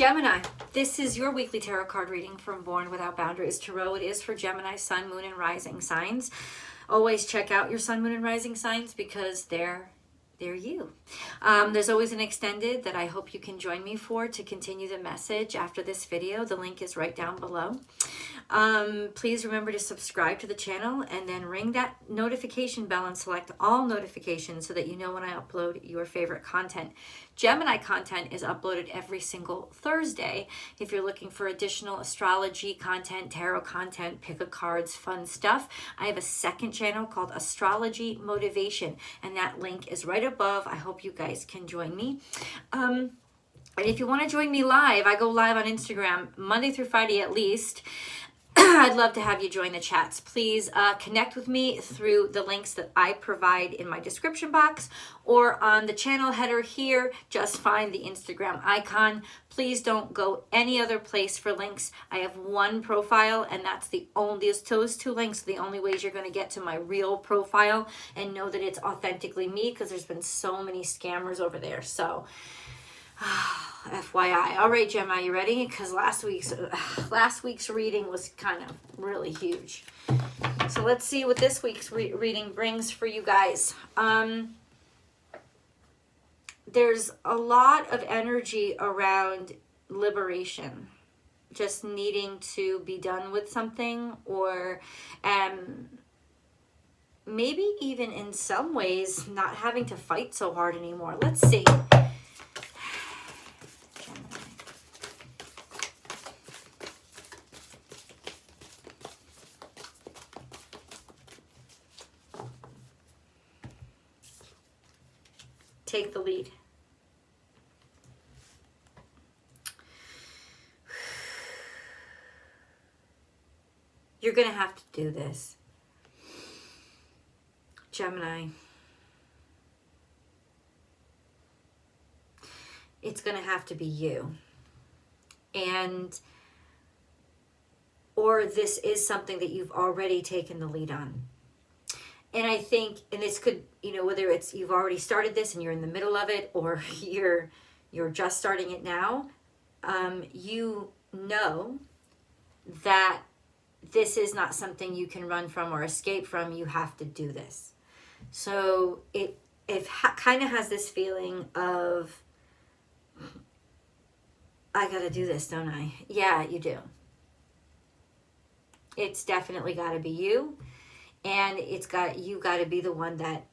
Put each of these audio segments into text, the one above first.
Gemini, this is your weekly tarot card reading from Born Without Boundaries Tarot. It is for Gemini, Sun, Moon, and Rising signs. Always check out your Sun, Moon, and Rising signs because they're you. There's always an extended that I hope you can join me for to continue the message after this video. The link is right down below. Please remember to subscribe to the channel and then ring that notification bell and select all notifications so that you know when I upload your favorite content. Gemini content is uploaded every single Thursday. If you're looking for additional astrology content, tarot content, pick a cards, fun stuff, I have a second channel called Astrology Motivation, and that link is right above. I hope you guys can join me. And if you want to join me live, I go live on Instagram Monday through Friday at least. I'd love to have you join the chats. Please connect with me through the links that I provide in my description box or on the channel header here. Just find the Instagram icon. Please don't go any other place for links. I have one profile, and that's those two links are the only ways you're going to get to my real profile and know that it's authentically me, because there's been so many scammers over there. So FYI. All right, Gemini, you ready? Because last week's reading was kind of really huge. So let's see what this week's reading brings for you guys. There's a lot of energy around liberation, just needing to be done with something, or maybe even in some ways not having to fight so hard anymore. Let's see. Take the lead. You're going to have to do this, Gemini. It's going to have to be you. Or this is something that you've already taken the lead on. And I think, and this could, whether it's you've already started this and you're in the middle of it, or you're just starting it now, you know that this is not something you can run from or escape from. You have to do this. So it kind of has this feeling of, I got to do this, don't I? Yeah, you do. It's definitely got to be you. And you got to be the one that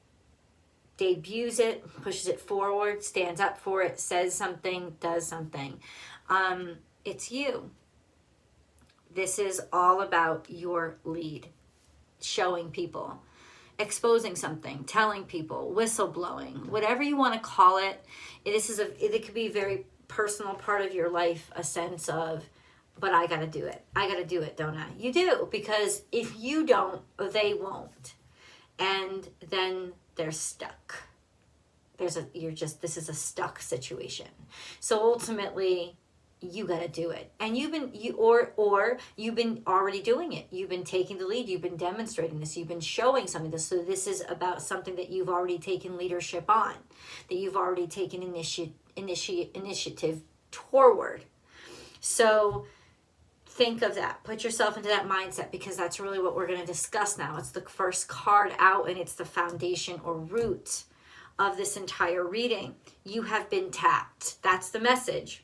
debuts it, pushes it forward, stands up for it, says something, does something. It's you. This is all about your lead, showing people, exposing something, telling people, whistleblowing, whatever you want to call it. It could be a very personal part of your life, a sense of, but I got to do it. I got to do it, don't I? You do, because if you don't, they won't. And then they're stuck. This is a stuck situation. So ultimately, you got to do it. And you've been already doing it. You've been taking the lead. You've been demonstrating this. You've been showing something. So this is about something that you've already taken leadership on, that you've already taken initiative toward. So think of that. Put yourself into that mindset, because that's really what we're going to discuss now. It's the first card out, and it's the foundation or root of this entire reading. You have been tapped. That's the message.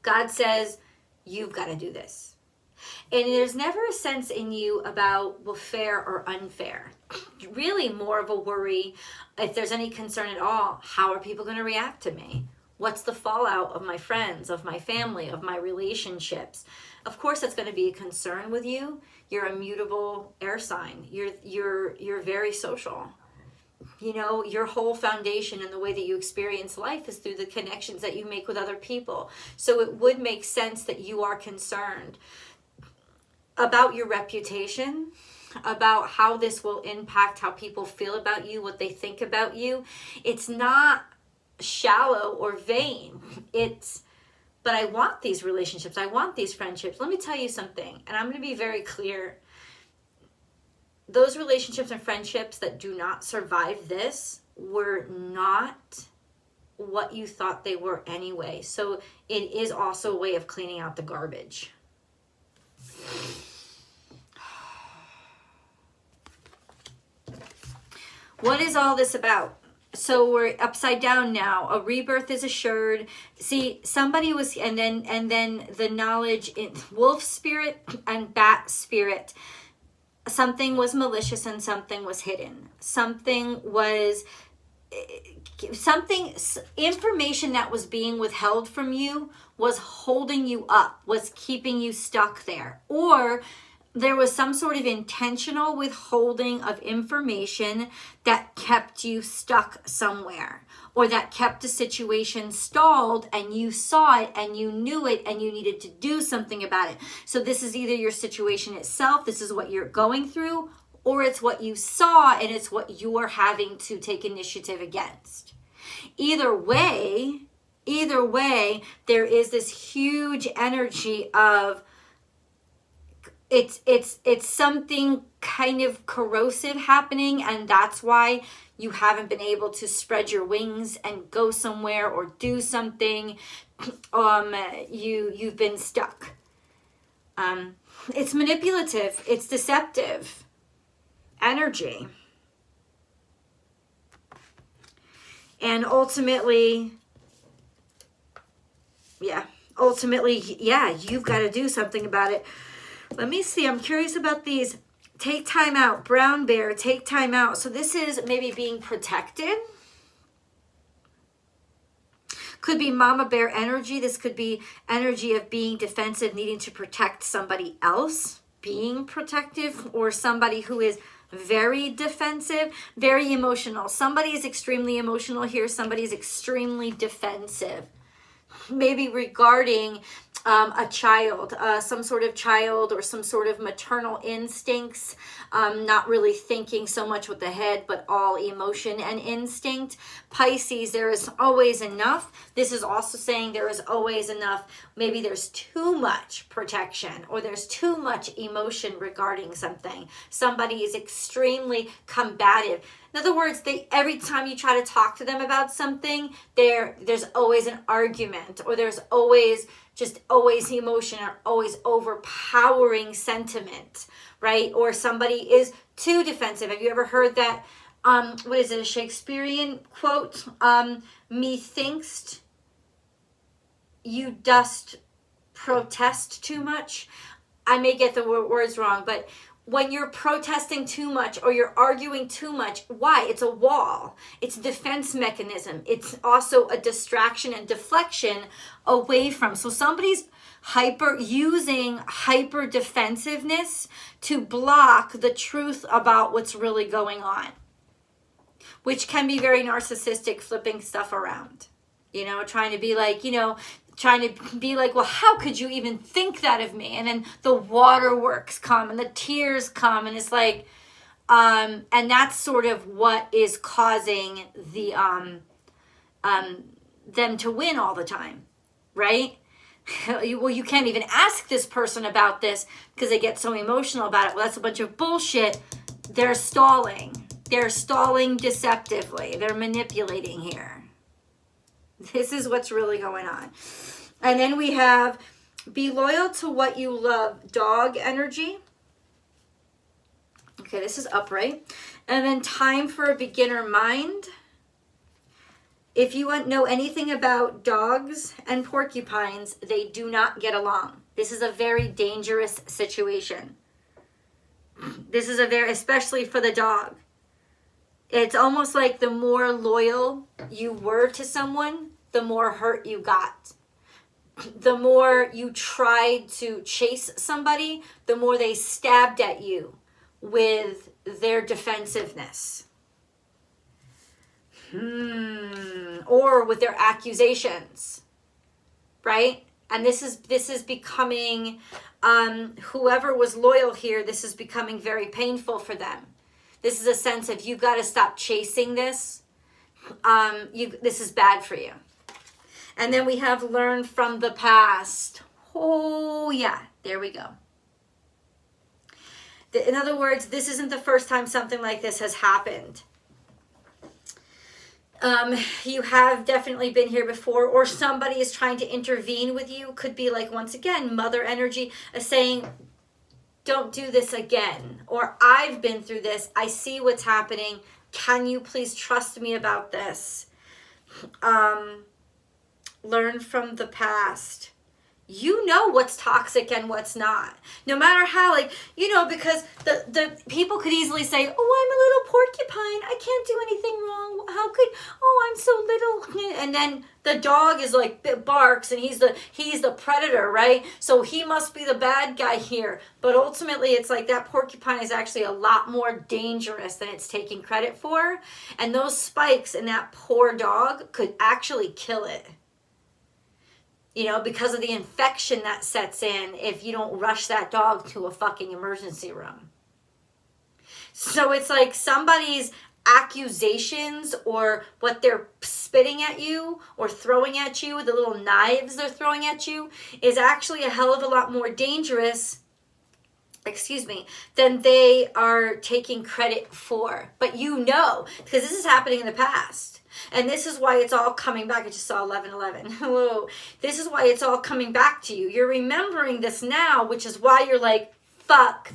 God says, you've got to do this. And there's never a sense in you about, well, fair or unfair. Really more of a worry, if there's any concern at all, how are people going to react to me? What's the fallout of my friends, of my family, of my relationships? Of course, that's going to be a concern with you. You're a mutable air sign. You're very social. Your whole foundation and the way that you experience life is through the connections that you make with other people. So it would make sense that you are concerned about your reputation, about how this will impact how people feel about you, what they think about you. It's not shallow or vain. But I want these relationships. I want these friendships. Let me tell you something, and I'm going to be very clear. Those relationships and friendships that do not survive this were not what you thought they were anyway. So it is also a way of cleaning out the garbage. What is all this about? So we're upside down now. A rebirth is assured. See, somebody was, and then the knowledge in wolf spirit and bat spirit. Something was malicious and something was hidden. Information that was being withheld from you was holding you up, was keeping you stuck there. Or there was some sort of intentional withholding of information that kept you stuck somewhere, or that kept a situation stalled and you saw it and you knew it and you needed to do something about it. So this is either your situation itself, this is what you're going through, or it's what you saw and it's what you're having to take initiative against. Either way, there is this huge energy of it's something kind of corrosive happening, and that's why you haven't been able to spread your wings and go somewhere or do something. You've been stuck. It's manipulative, it's deceptive energy. And ultimately, you've got to do something about it. Let me see. I'm curious about these. Take time out. Brown bear, take time out. So this is maybe being protected. Could be mama bear energy. This could be energy of being defensive, needing to protect somebody else, being protective, or somebody who is very defensive, very emotional. Somebody is extremely emotional here. Somebody is extremely defensive. Maybe regarding a child, some sort of child or some sort of maternal instincts, not really thinking so much with the head, but all emotion and instinct. Pisces, there is always enough. This is also saying there is always enough. Maybe there's too much protection or there's too much emotion regarding something. Somebody is extremely combative. In other words, every time you try to talk to them about something, there's always an argument, or there's always emotion, or always overpowering sentiment, right? Or somebody is too defensive. Have you ever heard that, what is it, a Shakespearean quote? Methinks you dost protest too much. I may get the words wrong, but when you're protesting too much or you're arguing too much, why? It's a wall. It's a defense mechanism. It's also a distraction and deflection away from. So somebody's using hyper defensiveness to block the truth about what's really going on, which can be very narcissistic, flipping stuff around, trying to be like, well, how could you even think that of me? And then the waterworks come and the tears come, and it's like, and that's sort of what is causing the them to win all the time, right? Well, you can't even ask this person about this because they get so emotional about it. Well, that's a bunch of bullshit. They're stalling. They're stalling deceptively. They're manipulating here. This is what's really going on. And then we have be loyal to what you love, dog energy. Okay, this is upright. And then time for a beginner mind. If you know anything about dogs and porcupines, they do not get along. This is a very dangerous situation. This is especially for the dog. It's almost like the more loyal you were to someone, the more hurt you got. The more you tried to chase somebody, the more they stabbed at you with their defensiveness. Or with their accusations, right? And this is becoming, whoever was loyal here, this is becoming very painful for them. This is a sense of, you've got to stop chasing this. This is bad for you. And then we have learn from the past. Oh, yeah, there we go. In other words, this isn't the first time something like this has happened. You have definitely been here before, or somebody is trying to intervene with you. Could be like, once again, mother energy saying, don't do this again. Or I've been through this. I see what's happening. Can you please trust me about this? Learn from the past. You know what's toxic and what's not. No matter how, like, you know, because the people could easily say, oh, I'm a little porcupine. I can't do anything wrong. How could, oh, I'm so little. And then the dog is like, barks, and he's the predator, right? So he must be the bad guy here. But ultimately, it's like that porcupine is actually a lot more dangerous than it's taking credit for. And those spikes in that poor dog could actually kill it. You know, because of the infection that sets in if you don't rush that dog to a fucking emergency room. So it's like somebody's accusations or what they're spitting at you or throwing at you, the little knives they're throwing at you, is actually a hell of a lot more dangerous, than they are taking credit for. But you know, because this is happening in the past. And this is why it's all coming back. I just saw 11:11. Hello. This is why it's all coming back to you. You're remembering this now, which is why you're like, fuck,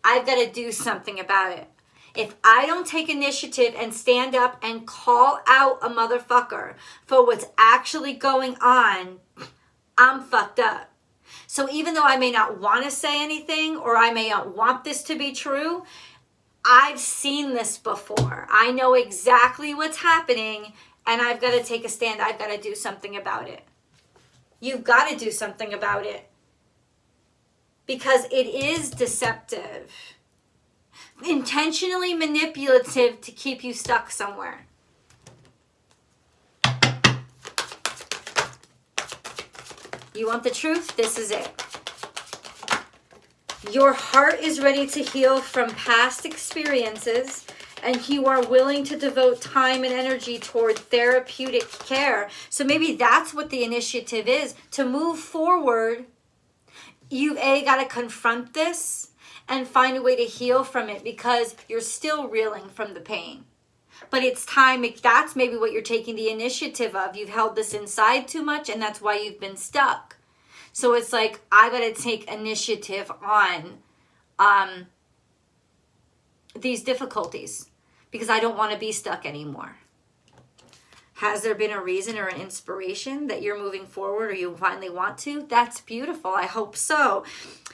I've got to do something about it. If I don't take initiative and stand up and call out a motherfucker for what's actually going on, I'm fucked up. So even though I may not want to say anything, or I may not want this to be true, I've seen this before. I know exactly what's happening, and I've got to take a stand. I've got to do something about it. You've got to do something about it. Because it is deceptive. Intentionally manipulative to keep you stuck somewhere. You want the truth? This is it. Your heart is ready to heal from past experiences, and you are willing to devote time and energy toward therapeutic care. So maybe that's what the initiative is. To move forward, you've got to confront this and find a way to heal from it, because you're still reeling from the pain. But it's time. That's maybe what you're taking the initiative of. You've held this inside too much, and that's why you've been stuck. So it's like, I got to take initiative on these difficulties, because I don't want to be stuck anymore. Has there been a reason or an inspiration that you're moving forward, or you finally want to? That's beautiful. I hope so.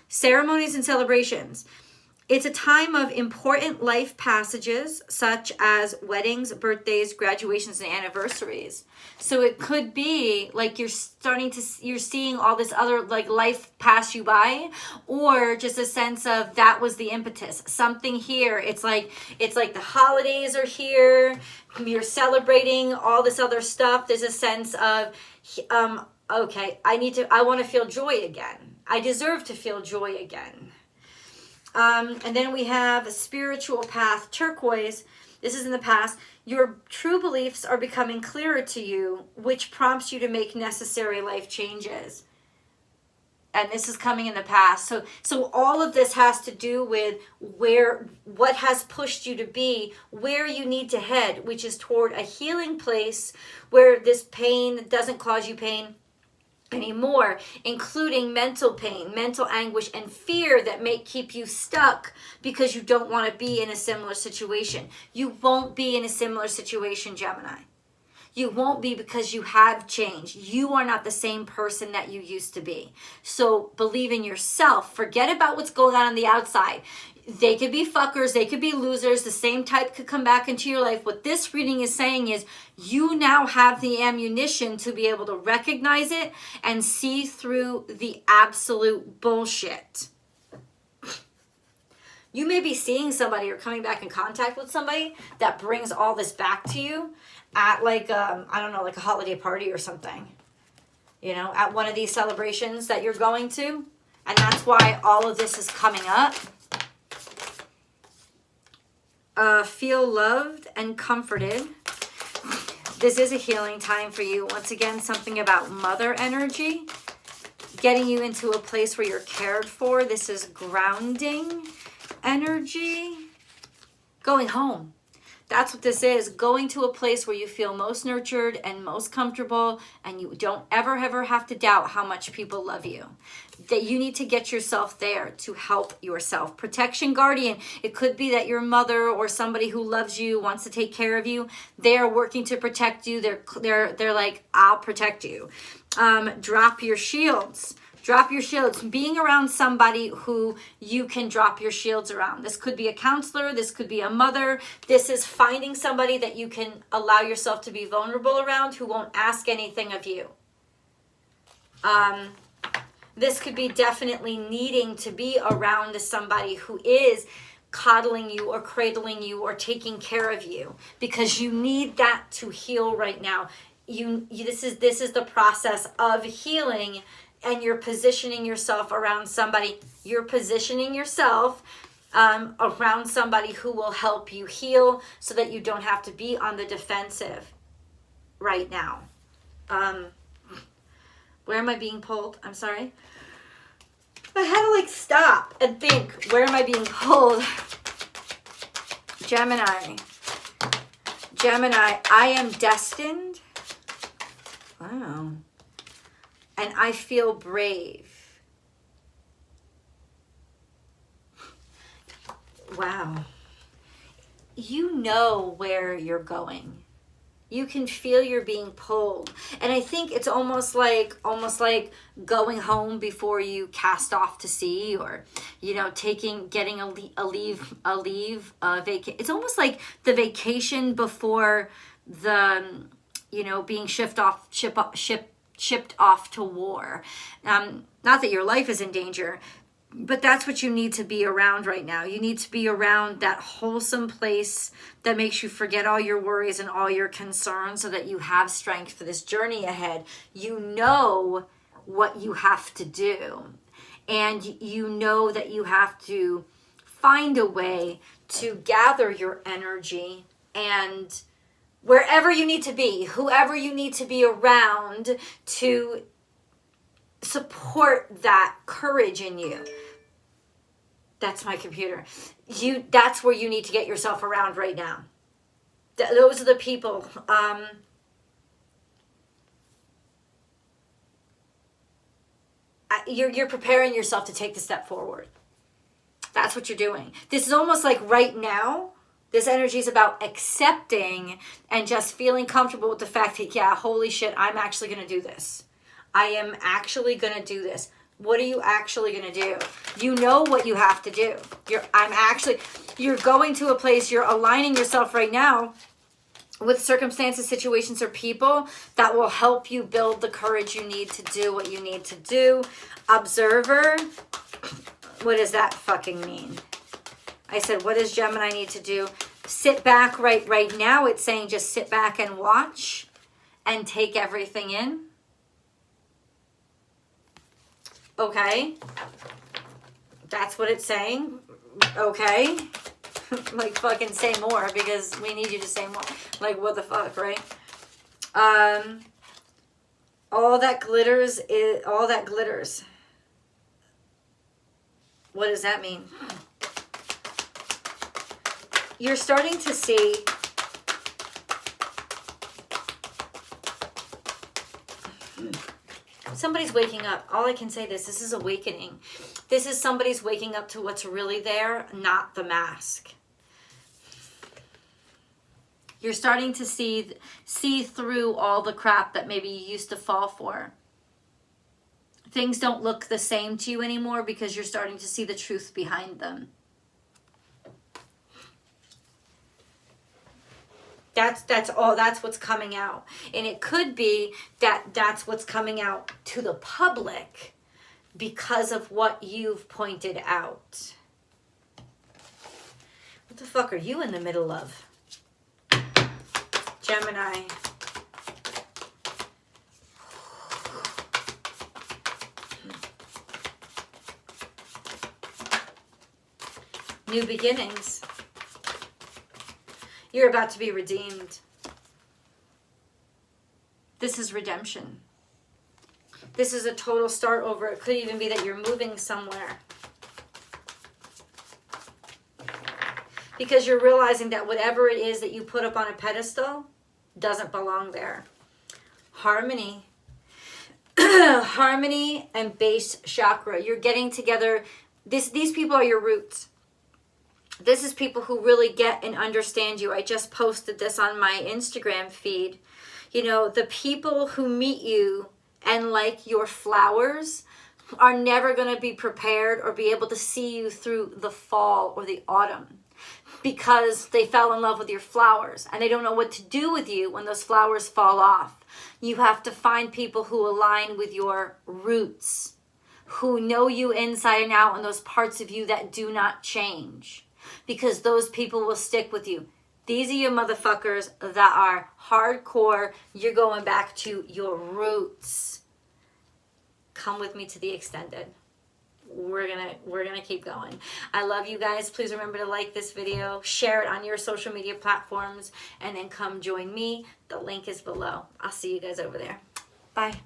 Ceremonies and celebrations. It's a time of important life passages, such as weddings, birthdays, graduations, and anniversaries. So it could be like you're seeing all this other like life pass you by, or just a sense of that was the impetus. Something here. It's like the holidays are here. You're celebrating all this other stuff. There's a sense of, okay, I want to feel joy again. I deserve to feel joy again. And then we have a spiritual path, turquoise. This is in the past. Your true beliefs are becoming clearer to you, which prompts you to make necessary life changes. And this is coming in the past. So all of this has to do with what has pushed you to be where you need to head, which is toward a healing place where this pain doesn't cause you pain anymore, including mental pain, mental anguish, and fear that may keep you stuck because you don't want to be in a similar situation. You won't be in a similar situation, Gemini. You won't be, because you have changed. You are not the same person that you used to be. So believe in yourself. Forget about what's going on the outside. They could be fuckers. They could be losers. The same type could come back into your life. What this reading is saying is you now have the ammunition to be able to recognize it and see through the absolute bullshit. You may be seeing somebody or coming back in contact with somebody that brings all this back to you at like, I don't know, like a holiday party or something. You know, at one of these celebrations that you're going to. And that's why all of this is coming up. Feel loved and comforted. This is a healing time for you. Once again, something about mother energy. Getting you into a place where you're cared for. This is grounding energy. Going home. That's what this is. Going to a place where you feel most nurtured and most comfortable, and you don't ever have to doubt how much people love you. That you need to get yourself there to help yourself. Protection guardian. It could be that your mother or somebody who loves you, wants to take care of you. They're working to protect you. They're like, I'll protect you. Drop your shields. Drop your shields. Being around somebody who you can drop your shields around. This could be a counselor. This could be a mother. This is finding somebody that you can allow yourself to be vulnerable around, who won't ask anything of you. This could be definitely needing to be around somebody who is coddling you or cradling you or taking care of you, because you need that to heal right now. This is the process of healing, and you're positioning yourself around somebody. You're positioning yourself around somebody who will help you heal, so that you don't have to be on the defensive right now. Where am I being pulled? I'm sorry. I had to like stop and think, where am I being pulled? Gemini, I am destined. Wow. And I feel brave. Wow. You know where you're going. You can feel you're being pulled. And I think it's almost like going home before you cast off to sea, or, you know, getting a vacation. It's almost like the vacation before the, you know, being shipped off to war. Not that your life is in danger, but that's what you need to be around right now. You need to be around that wholesome place that makes you forget all your worries and all your concerns, so that you have strength for this journey ahead. You know what you have to do. And you know that you have to find a way to gather your energy, and wherever you need to be, whoever you need to be around to support that courage in you. That's my computer. That's where you need to get yourself around right now. Those are the people. You're preparing yourself to take the step forward. That's what you're doing. This is almost like right now, this energy is about accepting and just feeling comfortable with the fact that, yeah, holy shit, I'm actually going to do this. I am actually going to do this. What are you actually going to do? You know what you have to do. You're going to a place, you're aligning yourself right now with circumstances, situations, or people that will help you build the courage you need to do what you need to do. Observer, what does that fucking mean? I said, what does Gemini need to do? Sit back right now. It's saying just sit back and watch and take everything in. Okay. That's what it's saying. Okay. Like, fucking say more, because we need you to say more. Like, what the fuck, right? All that glitters. What does that mean? You're starting to see somebody's waking up. All I can say this is awakening. This is somebody's waking up to what's really there, not the mask. You're starting to see through all the crap that maybe you used to fall for. Things don't look the same to you anymore because you're starting to see the truth behind them. That's what's coming out. And it could be that that's what's coming out to the public because of what you've pointed out. What the fuck are you in the middle of? Gemini. New beginnings. You're about to be redeemed. This is redemption. This is a total start over. It could even be that you're moving somewhere. because you're realizing that whatever it is that you put up on a pedestal doesn't belong there. Harmony. Harmony and base chakra. You're getting together. These people are your roots. This is people who really get and understand you. I just posted this on my Instagram feed. You know, the people who meet you and like your flowers are never going to be prepared or be able to see you through the fall or the autumn, because they fell in love with your flowers and they don't know what to do with you when those flowers fall off. You have to find people who align with your roots, who know you inside and out, and those parts of you that do not change, because those people will stick with you. These are your motherfuckers that are hardcore. You're going back to your roots. Come with me to the extended. We're gonna keep going. I love you guys. Please remember to like this video, share it on your social media platforms, and then come join me. The link is below. I'll see you guys over there. Bye.